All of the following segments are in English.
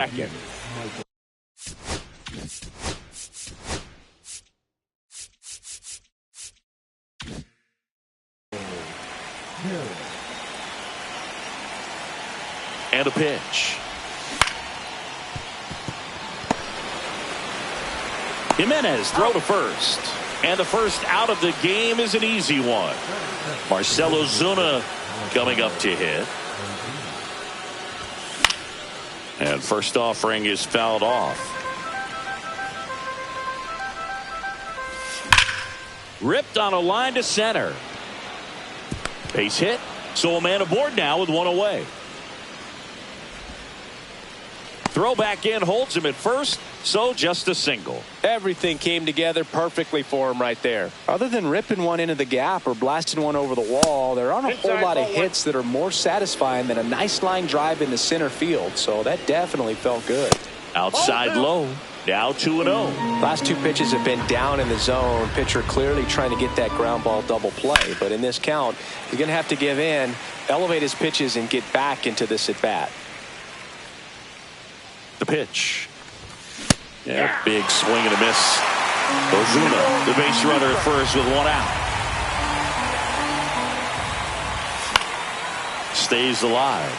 Second. And a pitch. Jimenez throw to first. And the first out of the game is an easy one. Marcell Ozuna coming up to hit. And first offering is fouled off. Ripped on a line to center. Base hit. So a man aboard now with one away. Throw back in, holds him at first, so just a single. Everything came together perfectly for him right there. Other than ripping one into the gap or blasting one over the wall, there aren't a whole lot of hits that are more satisfying than a nice line drive into center field, so that definitely felt good. Outside low, now 2-0. Last two pitches have been down in the zone. Pitcher clearly trying to get that ground ball double play, but in this count, he's going to have to give in, elevate his pitches, and get back into this at bat. The pitch. Yeah, big swing and a miss. Ozuna, the base runner at first with one out. Stays alive.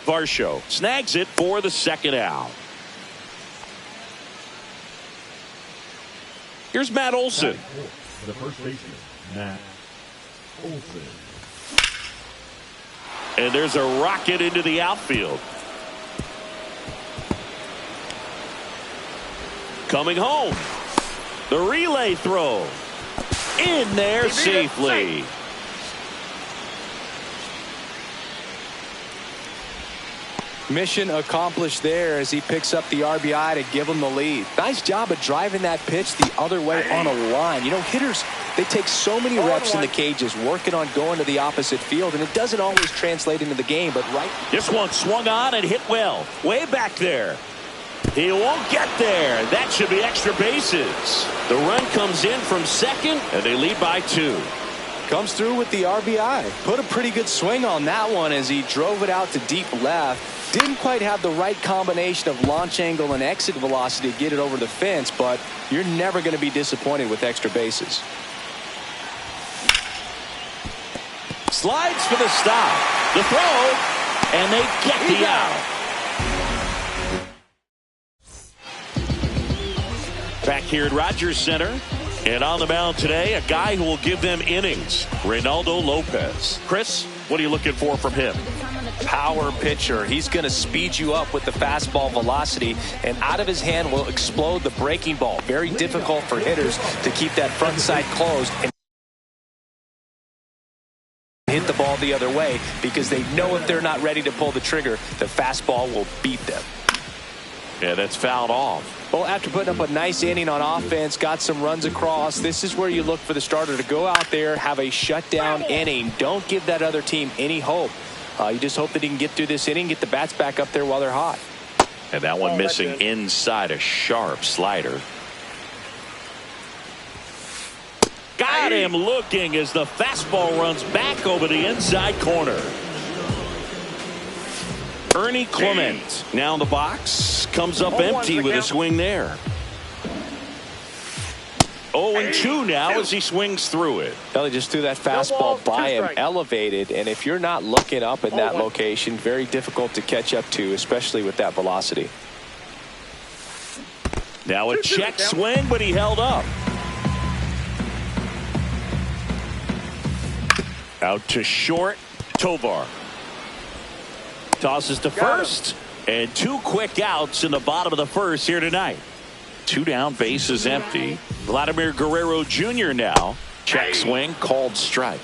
Varsho snags it for the second out. Here's Matt Olson. The first baseman, Matt Olson. And there's a rocket into the outfield. Coming home. The relay throw. In there safely. Mission accomplished there as he picks up the RBI to give him the lead. Nice job of driving that pitch the other way on a line. You know, hitters, they take so many reps in the cages working on going to the opposite field, and it doesn't always translate into the game, but right. This one swung on and hit well. Way back there. He won't get there. That should be extra bases. The run comes in from second, and they lead by 2. Comes through with the RBI. Put a pretty good swing on that one as he drove it out to deep left. Didn't quite have the right combination of launch angle and exit velocity to get it over the fence, but you're never going to be disappointed with extra bases. Slides for the stop. The throw, and they get the out. Back here at Rogers Center. And on the mound today, a guy who will give them innings, Reynaldo Lopez. Chris, what are you looking for from him? Power pitcher. He's going to speed you up with the fastball velocity, and out of his hand will explode the breaking ball. Very difficult for hitters to keep that front side closed and hit the ball the other way, because they know if they're not ready to pull the trigger, the fastball will beat them. Yeah, that's fouled off. Well, after putting up a nice inning on offense, got some runs across, this is where you look for the starter to go out there, have a shutdown inning. Don't give that other team any hope. You just hope that he can get through this inning, get the bats back up there while they're hot. And that one missing inside, a sharp slider. Got him looking as the fastball runs back over the inside corner. Ernie Clement now in the box, comes up empty with a swing there. 0-2 now as he swings through it. He just threw that fastball by him, elevated, and if you're not looking up in that location, very difficult to catch up to, especially with that velocity. Now a check swing, but he held up. Out to short, Tovar. Tosses to first, and 2 quick outs in the bottom of the first here tonight. 2 down, bases empty. Vladimir Guerrero Jr. now. Check swing, called strike.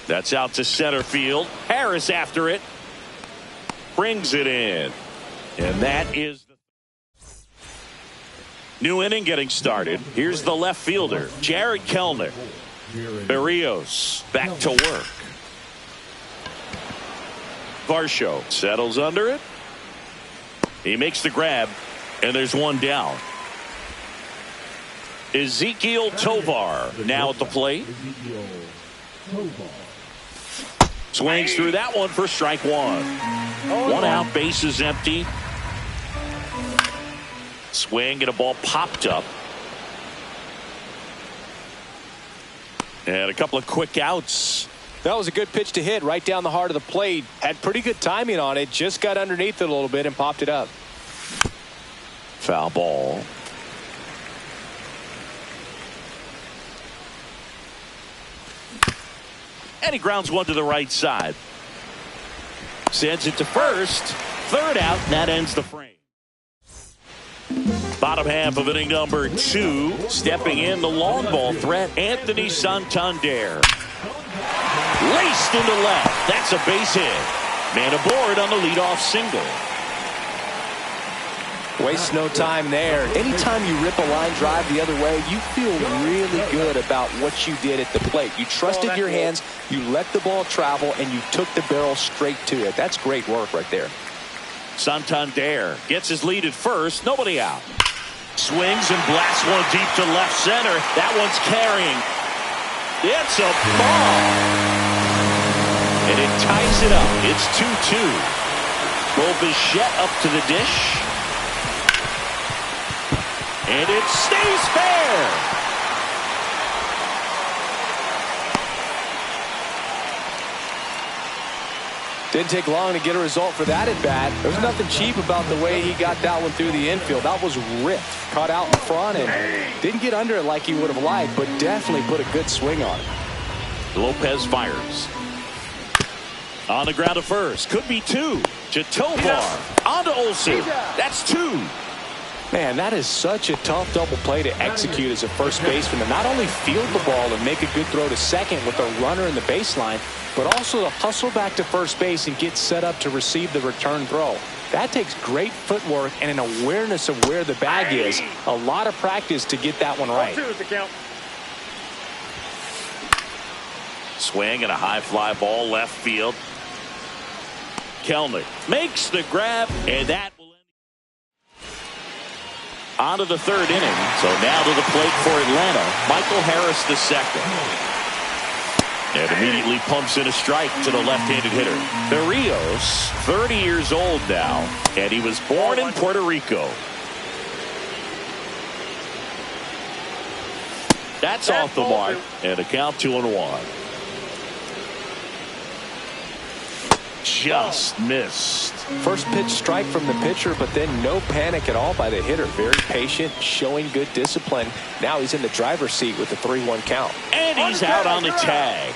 That's out to center field. Harris after it. Brings it in. And that is the new inning getting started. Here's the left fielder, Jared Kelenic. Berrios back to work. Varsho settles under it. He makes the grab, and there's one down. Ezequiel Tovar now at the plate. Ezequiel Tovar. Swings through that one for strike one. One out, bases empty. Swing and a ball popped up. And a couple of quick outs. That was a good pitch to hit right down the heart of the plate. Had pretty good timing on it. Just got underneath it a little bit and popped it up. Foul ball. And he grounds one to the right side. Sends it to first. Third out, and that ends the frame. Bottom half of inning number 2. Stepping in the long ball threat, Anthony Santander. Laced into left. That's a base hit. Man aboard on the leadoff single. Waste no time there. Anytime you rip a line drive the other way, you feel really good about what you did at the plate. You trusted your hands, you let the ball travel, and you took the barrel straight to it. That's great work right there. Santander gets his lead at first. Nobody out. Swings and blasts one deep to left center. That one's carrying. It's a ball. And it ties it up. It's 2-2. Bo Bichette up to the dish. And it stays fair. Didn't take long to get a result for that at bat. There's nothing cheap about the way he got that one through the infield. That was ripped, caught out in front, and didn't get under it like he would have liked, but definitely put a good swing on it. Lopez fires. On the ground to first. Could be 2. To Tovar. On to Olsen. That's 2. Man, that is such a tough double play to execute as a first baseman, to not only field the ball and make a good throw to second with a runner in the baseline, but also to hustle back to first base and get set up to receive the return throw. That takes great footwork and an awareness of where the bag is. A lot of practice to get that one right. Swing and a high fly ball left field. Kelenic makes the grab, and that will end. On to the third inning. So now to the plate for Atlanta, Michael Harris II. And immediately pumps in a strike to the left-handed hitter. Berrios, 30 years old now, and he was born in Puerto Rico. That's off the mark, and a count 2-1. Just missed. First pitch strike from the pitcher, but then no panic at all by the hitter. Very patient, showing good discipline. Now he's in the driver's seat with the 3-1 count. And he's out on the tag.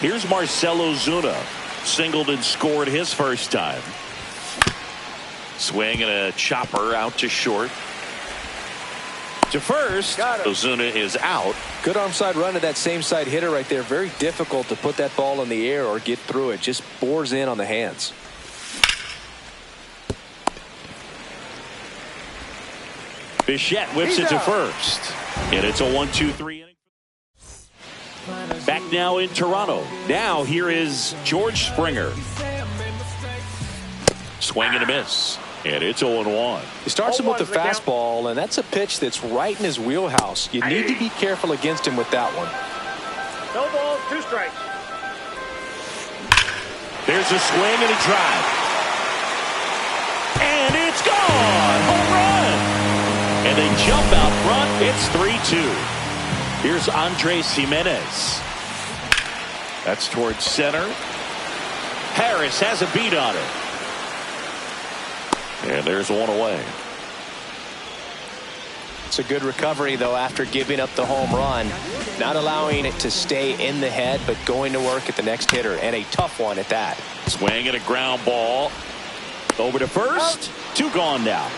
Here's Marcell Ozuna. Singled and scored his first time. Swing and a chopper out to short. To first, Ozuna is out. Good arm side run to that same side hitter right there. Very difficult to put that ball in the air or get through it. Just bores in on the hands. Bichette whips it to first. And it's a 1-2-3 inning. Back now in Toronto. Now here is George Springer. Swing and a miss. And it's 0-1. He starts him with the fastball, and that's a pitch that's right in his wheelhouse. You need to be careful against him with that one. No balls, 2 strikes. There's a swing and a drive. And it's gone. Home run. And they jump out front. It's 3-2. Here's Andres Gimenez. That's towards center. Harris has a beat on it. And there's one away. It's a good recovery, though, after giving up the home run. Not allowing it to stay in the head, but going to work at the next hitter, and a tough one at that. Swing and a ground ball. Over to first. 2 gone now.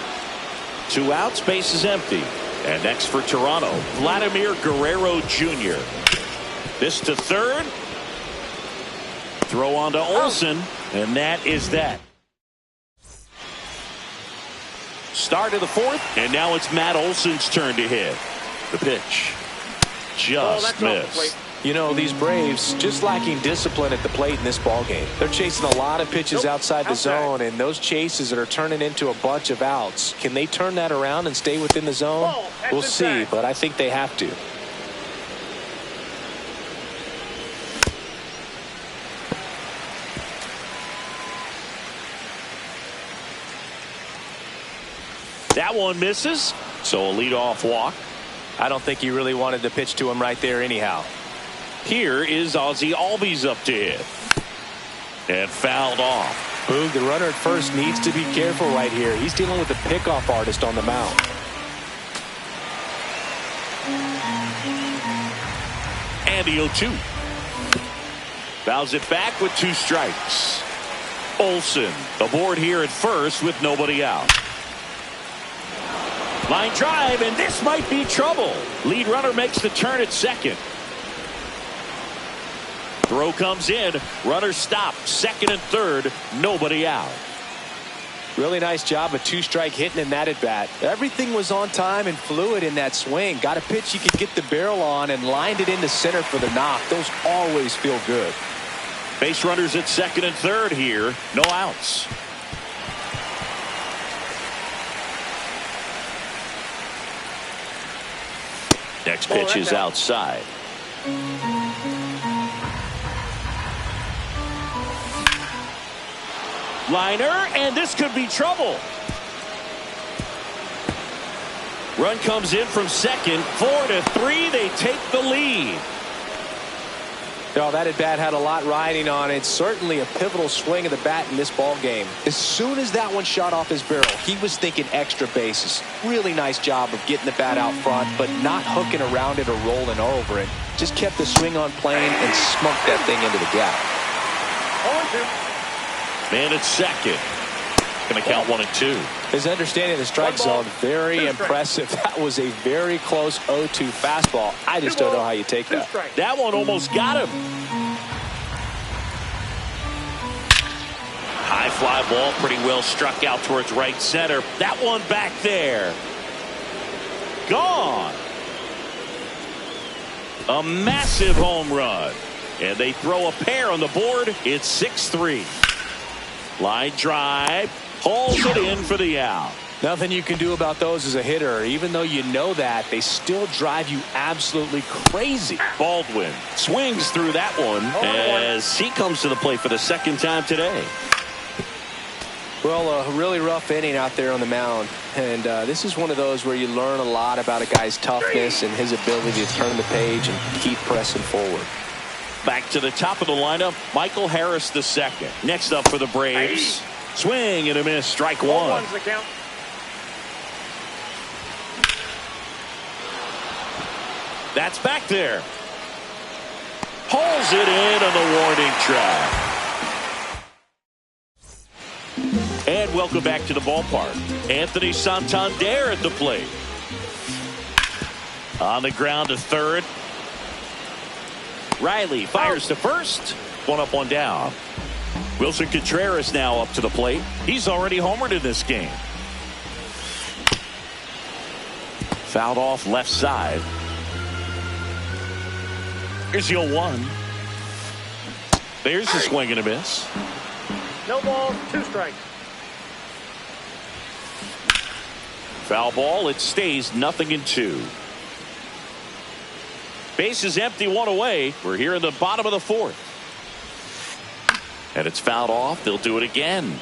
2 outs, base is empty. And next for Toronto, Vladimir Guerrero Jr. This to third. Throw on to Olsen, and that is that. Start of the 4th, and now it's Matt Olson's turn to hit. The pitch just missed. You know, these Braves just lacking discipline at the plate in this ballgame. They're chasing a lot of pitches outside the zone, and those chases that are turning into a bunch of outs. Can they turn that around and stay within the zone? We'll see, but I think they have to. That one misses, so a leadoff walk. I don't think he really wanted to pitch to him right there anyhow. Here is Ozzie Albies up to hit. And fouled off. Boog, the runner at first needs to be careful right here. He's dealing with a pickoff artist on the mound. And the 0-2. Fouls it back with 2 strikes. Olson aboard here at first with nobody out. Line drive, and this might be trouble. Lead runner makes the turn at second. Throw comes in. Runner stopped. Second and third. Nobody out. Really nice job of 2-strike hitting in that at bat. Everything was on time and fluid in that swing. Got a pitch you could get the barrel on and lined it into center for the knock. Those always feel good. Base runners at second and third here. No outs. Next pitch is outside. Liner, and this could be trouble. Run comes in from second. 4-3. They take the lead. No, that at bat had a lot riding on it. Certainly a pivotal swing of the bat in this ball game. As soon as that one shot off his barrel, he was thinking extra bases. Really nice job of getting the bat out front, but not hooking around it or rolling over it. Just kept the swing on plane and smoked that thing into the gap. Man at second. Going to count 1-2. His understanding of the strike zone, very impressive. That was a very close 0-2 fastball. I just don't know how you take that. That one almost got him. High fly ball, pretty well struck out towards right center. That one back there. Gone. A massive home run. And they throw a pair on the board. It's 6-3. Line drive. Hauls it in for the out. Nothing you can do about those as a hitter. Even though you know that, they still drive you absolutely crazy. Baldwin swings through that one as he comes to the plate for the second time today. Well, a really rough inning out there on the mound. And this is one of those where you learn a lot about a guy's toughness and his ability to turn the page and keep pressing forward. Back to the top of the lineup, Michael Harris II. Next up for the Braves. Swing and a miss, strike one. That's back there. Pulls it in on the warning track. And welcome back to the ballpark. Anthony Santander at the plate. On the ground to third. Riley fires to first. One up, one down. Wilson Contreras now up to the plate. He's already homered in this game. Fouled off left side. Here's the 0-1. There's the swing and a miss. No balls, 2 strikes. Foul ball. It stays 0-2. Base is empty, 1 away. We're here in the bottom of the 4th. And it's fouled off. They'll do it again.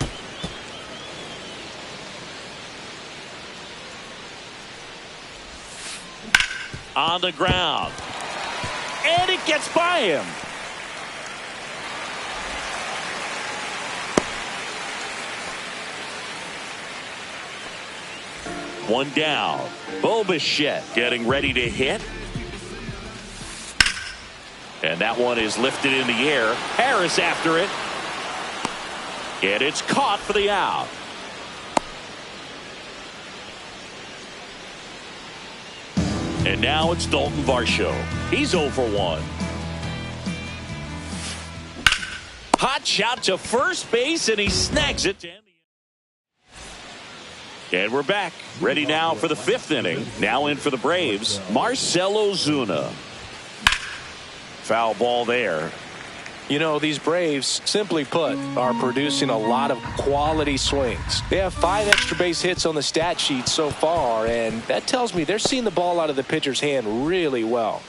On the ground. And it gets by him. One down. Bo Bichette getting ready to hit. And that one is lifted in the air. Harris after it. And it's caught for the out. And now it's Dalton Varsho. He's 0 for 1. Hot shot to first base, and he snags it. And we're back. Ready now for the 5th inning. Now in for the Braves, Marcell Ozuna. Foul ball there. You know, these Braves, simply put, are producing a lot of quality swings. They have 5 extra base hits on the stat sheet so far, and that tells me they're seeing the ball out of the pitcher's hand really well.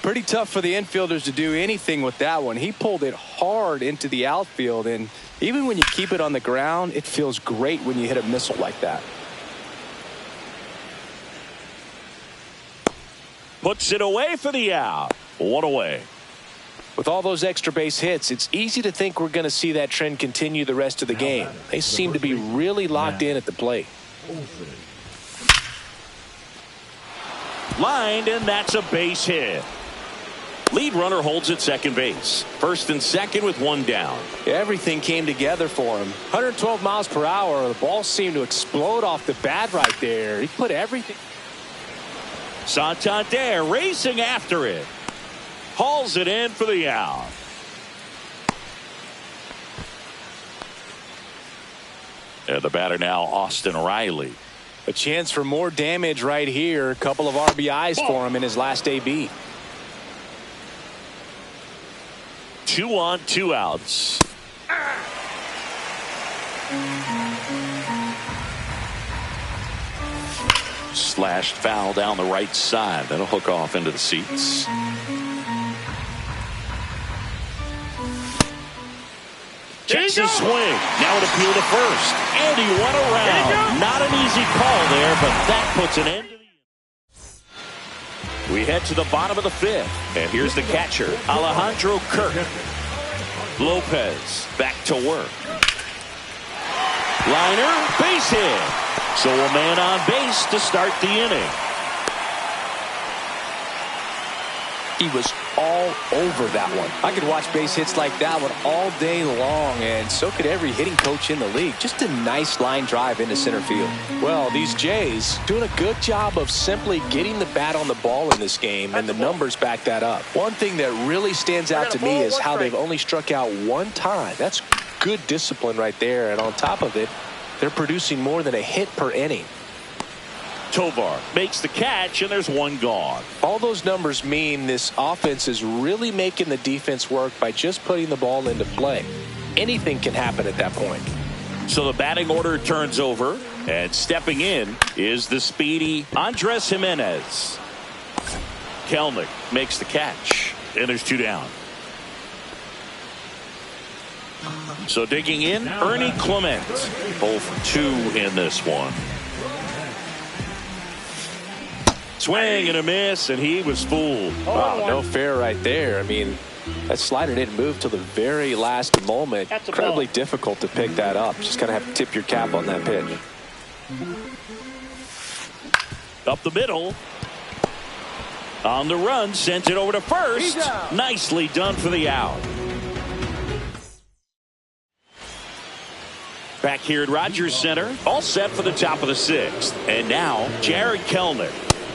Pretty tough for the infielders to do anything with that one. He pulled it hard into the outfield, and even when you keep it on the ground, it feels great when you hit a missile like that. Puts it away for the out. 1 away. With all those extra base hits, it's easy to think we're going to see that trend continue the rest of the game. They seem to be really locked in at the plate. Lined, and that's a base hit. Lead runner holds at second base. First and second with 1 down. Everything came together for him. 112 miles per hour. The ball seemed to explode off the bat right there. He put everything. Santander racing after it. Hauls it in for the out. And the batter now, Austin Riley. A chance for more damage right here. A couple of RBIs for him in his last AB. 2 on, 2 outs. Slashed foul down the right side. That'll hook off into the seats. Checks his swing. Now an appeal to first. And he went around. Not an easy call there, but that puts an end to the inning. We head to the bottom of the 5th. And here's the catcher, Alejandro Kirk. Lopez back to work. Liner, base hit. So a man on base to start the inning. He was all over that one. I could watch base hits like that one all day long, and so could every hitting coach in the league. Just a nice line drive into center field. Well, these Jays doing a good job of simply getting the bat on the ball in this game, and the numbers back that up. One thing that really stands out to me is how they've only struck out 1 time. That's good discipline right there, and on top of it, they're producing more than a hit per inning. Tovar makes the catch, and there's 1 gone. All those numbers mean this offense is really making the defense work by just putting the ball into play. Anything can happen at that point. So the batting order turns over, and stepping in is the speedy Andres Gimenez. Kelenic makes the catch, and there's 2 down. So digging in, Ernie Clement. 0 for 2 in this one. Swing and a miss, and he was fooled. Wow, no fair right there. I mean, that slider didn't move till the very last moment. Incredibly difficult to pick that up. Just kind of have to tip your cap on that pitch. Up the middle. On the run, sends it over to first. Nicely done for the out. Back here at Rogers Center, all set for the top of the 6th. And now, Jarred Kelenic.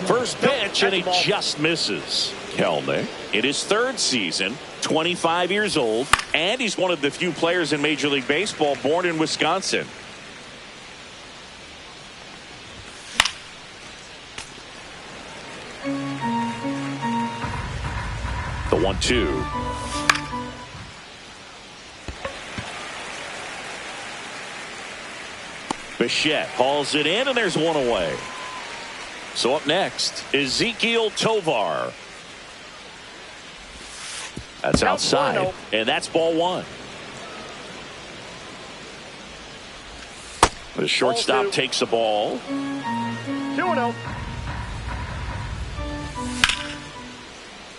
First pitch, and he just misses. Kelenic, in his 3rd season, 25 years old, and he's one of the few players in Major League Baseball born in Wisconsin. The 1-2. Bichette hauls it in, and there's 1 away. So up next, Ezequiel Tovar. That's outside, and that's ball 1. The shortstop takes the ball. 2-0.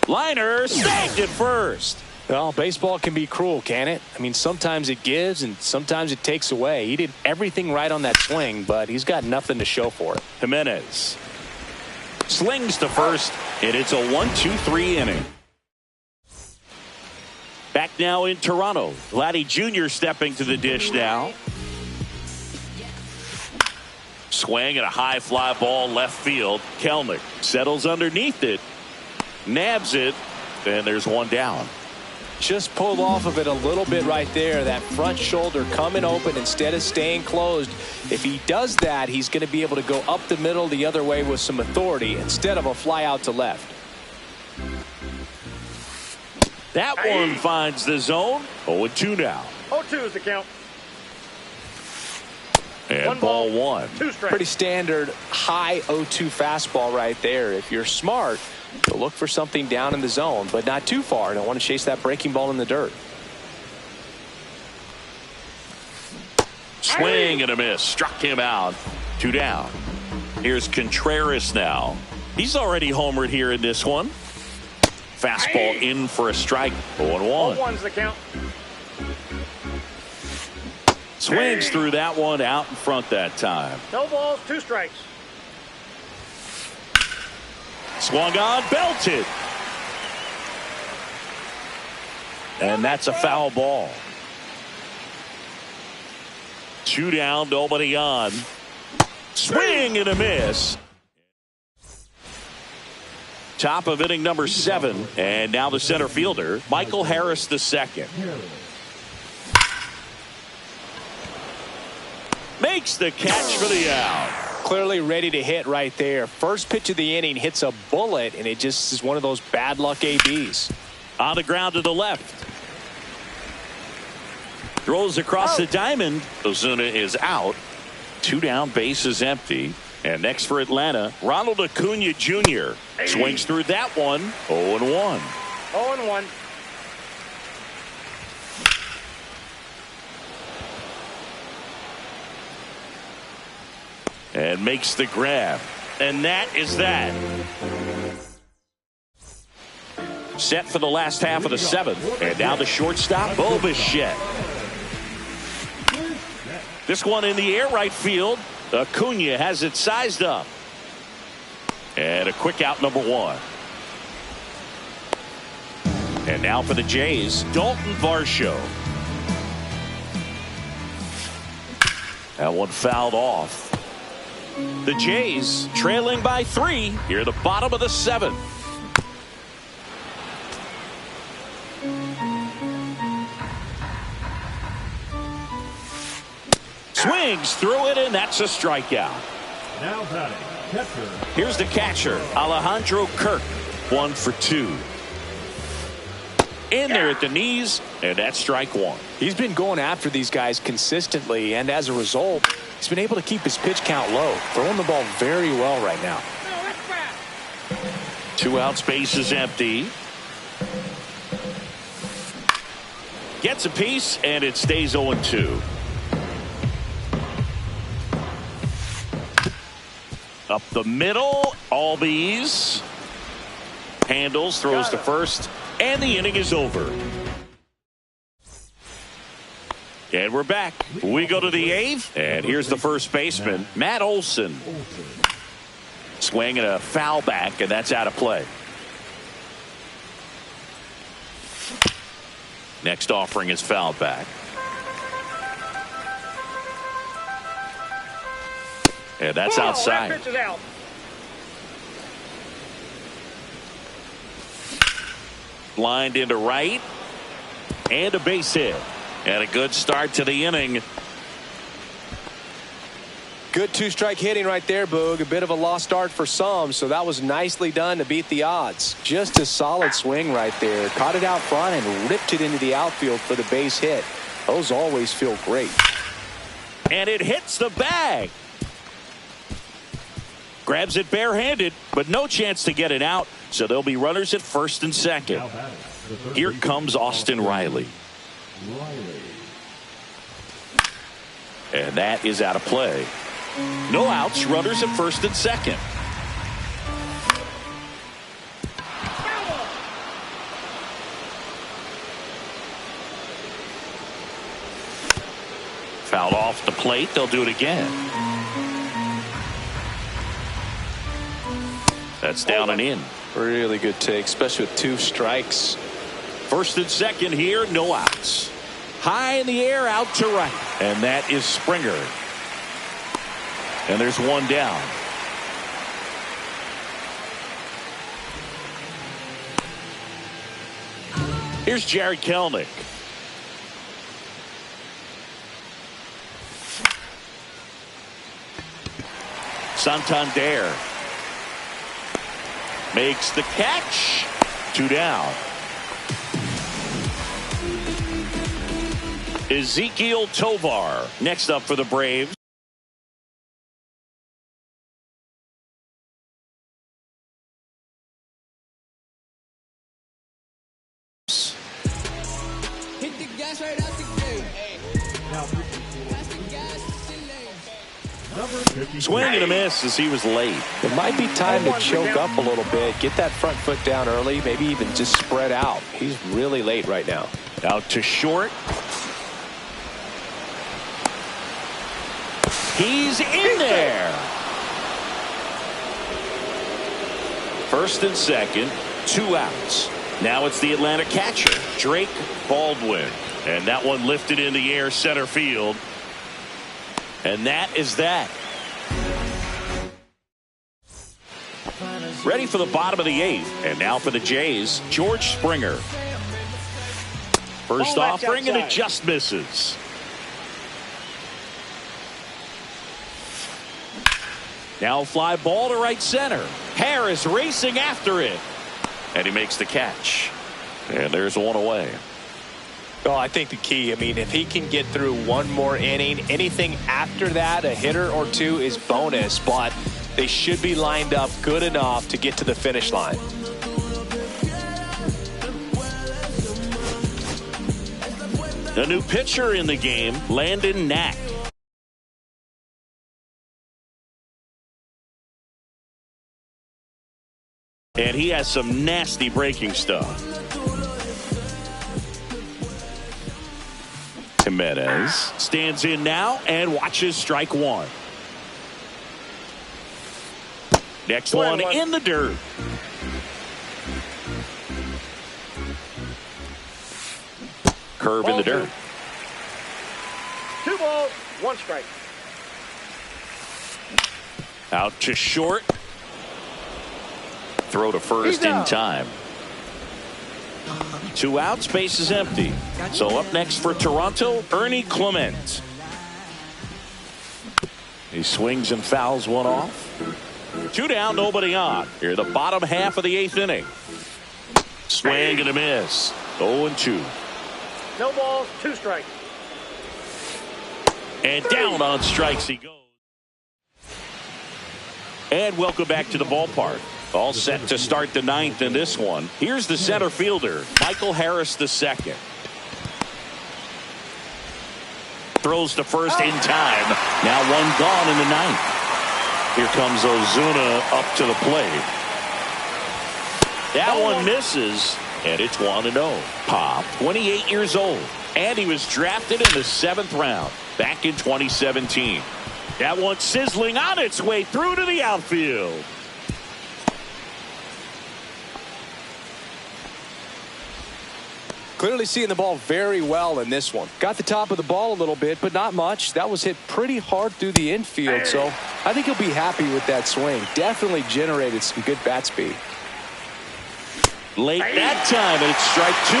Liner snagged at first. Well, baseball can be cruel, can it? I mean, sometimes it gives and sometimes it takes away. He did everything right on that swing, but he's got nothing to show for it. Gimenez slings to first, and it's a 1-2-3 inning. Back now in Toronto. Vladdy Jr. stepping to the dish now. Swing and a high fly ball left field. Kelenic settles underneath it. Nabs it, and there's 1 down. Just pulled off of it a little bit right there. That front shoulder coming open instead of staying closed. If he does that, he's going to be able to go up the middle the other way with some authority instead of a fly out to left. That one finds the zone. 0-2 now. 0-2 is the count. And ball one. 2 strikes. Pretty standard high 0-2 fastball right there. If you're smart, you'll look for something down in the zone, but not too far. Don't want to chase that breaking ball in the dirt. Swing and a miss. Struck him out. 2 down. Here's Contreras now. He's already homered here in this one. Fastball in for a strike. 0-1. 0-1's the count. Swings through that one out in front that time. No balls, 2 strikes. Swung on, belted. And that's a foul ball. 2 down, nobody on. Swing and a miss. Top of inning number 7. And now the center fielder, Michael Harris II. Makes the catch for the out. Clearly ready to hit right there. First pitch of the inning hits a bullet, and it just is one of those bad luck ABs. On the ground to the left. Throws across the diamond. Ozuna is out. 2 down, base is empty. And next for Atlanta, Ronald Acuna Jr. Swings through that one. 0-1. 0-1. And makes the grab. And that is that. Set for the last half of the 7th. And now the shortstop, Bo Bichette. This one in the air right field. Acuna has it sized up. And a quick out, number 1. And now for the Jays, Dalton Varsho. That one fouled off. The Jays trailing by 3 here at the bottom of the 7th. Swings through it, and that's a strikeout. Now batting, catcher. Here's the catcher, Alejandro Kirk. 1 for 2. In there at the knees, and that's strike 1. He's been going after these guys consistently, and as a result, he's been able to keep his pitch count low, throwing the ball very well right now. 2 outs, base is empty. Gets a piece, and it stays 0-2. Up the middle, Albies handles, throws to first, and the inning is over. And we're back. We go to the 8th, and here's the first baseman, Matt Olson. Swing and a foul back, and that's out of play. Next offering is fouled back. And that's outside. That pitch is out. Lined into right. And a base hit. And a good start to the inning. Good 2-strike hitting right there, Boog. A bit of a lost start for some, so that was nicely done to beat the odds. Just a solid swing right there. Caught it out front and ripped it into the outfield for the base hit. Those always feel great. And it hits the bag. Grabs it barehanded, but no chance to get it out. So there'll be runners at first and second. Here comes Austin Riley. And that is out of play. No outs, runners at first and second. Fouled off the plate. They'll do it again. That's down and in. Really good take, especially with 2 strikes. First and second here, no outs. High in the air, out to right. And that is Springer. And there's 1 down. Here's Jared Kelenic. Santander makes the catch. 2 down. Ezequiel Tovar next up for the Braves. Hit the gas right out the gate. Swing and a miss as he was late. It might be time to choke up a little bit, get that front foot down early, maybe even just spread out. He's really late right now. Out to short. He's in there. First and second, 2 outs. Now it's the Atlanta catcher, Drake Baldwin. And that one lifted in the air center field. And that is that. Ready for the bottom of the 8th. And now for the Jays, George Springer. First offering, and it just misses. Now fly ball to right center. Harris racing after it. And he makes the catch. And there's one away. Oh, I think the key, if he can get through one more inning, anything after that, a hitter or two is bonus, but they should be lined up good enough to get to the finish line. The new pitcher in the game, Landon Knack. And he has some nasty breaking stuff. Jimenez stands in now and watches strike 1. Next one in the dirt. Curve in the dirt. 2 balls, 1 strike. Out to short. Throw to first in time. 2 outs, base is empty. So up next for Toronto, Ernie Clement. He swings and fouls one off. 2 down, nobody on. Here the bottom half of the 8th inning. Swing and a miss. 0-2. No balls, 2 strikes. And down on strikes he goes. And welcome back to the ballpark. All set to start the 9th in this one. Here's the center fielder, Michael Harris II. Throws to first in time. Now 1 gone in the 9th. Here comes Ozuna up to the plate. That one misses, and it's 1-0. Pop, 28 years old, and he was drafted in the 7th round back in 2017. That one sizzling on its way through to the outfield. Clearly seeing the ball very well in this one. Got the top of the ball a little bit, but not much. That was hit pretty hard through the infield, so I think he'll be happy with that swing. Definitely generated some good bat speed. Late that time, and it's strike 2.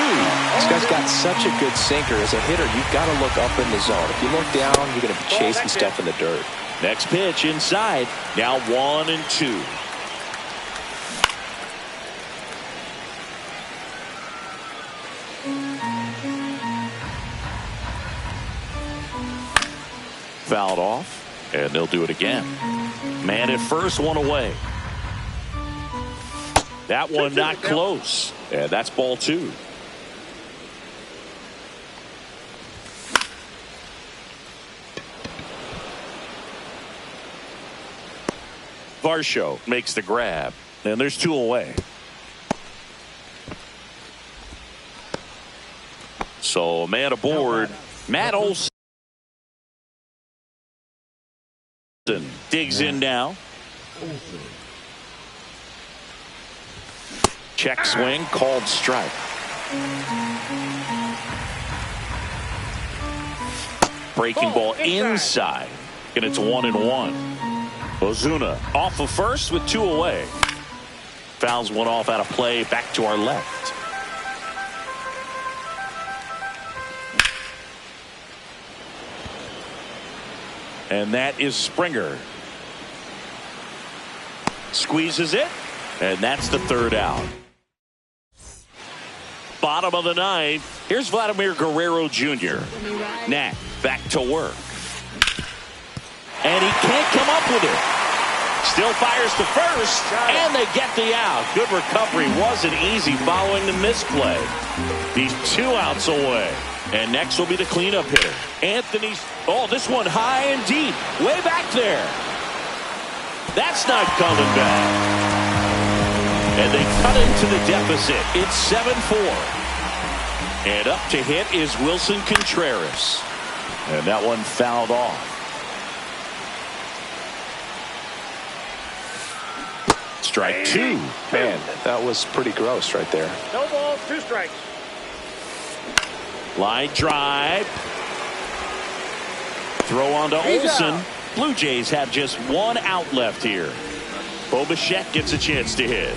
This guy's got such a good sinker. As a hitter, you've got to look up in the zone. If you look down, you're going to be chasing stuff in the dirt. Next pitch inside. Now 1-2. Fouled off, and they'll do it again. Man at first, 1 away. That one not close, and that's ball 2. Varsho makes the grab, and there's 2 away. So a man aboard, Matt Olson. Digs in now. Check swing, called strike. Breaking ball inside, and it's 1-1. Ozuna off of first with 2 away. Fouls one off out of play, back to our left. And that is Springer. Squeezes it. And that's the third out. Bottom of the ninth. Here's Vladimir Guerrero Jr. Knack back to work. And he can't come up with it. Still fires to first. And they get the out. Good recovery. Wasn't easy following the misplay. He's 2 outs away. And next will be the cleanup hitter. Anthony's. Oh, this one high and deep. Way back there. That's not coming back. And they cut into the deficit. It's 7-4. And up to hit is Wilson Contreras. And that one fouled off. Strike 2. Man, that was pretty gross right there. No balls, 2 strikes. Line drive. Throw on to He's Olsen. out. Blue Jays have just 1 out left here. Bo Bichette gets a chance to hit.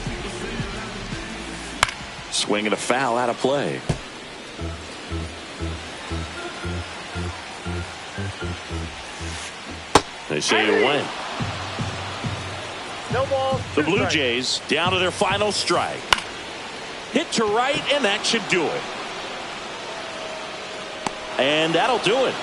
Swing and a foul out of play. They say you win. No balls, The 2 Blue strikes. Jays down to their final strike. Hit to right, and that should do it. And that'll do it.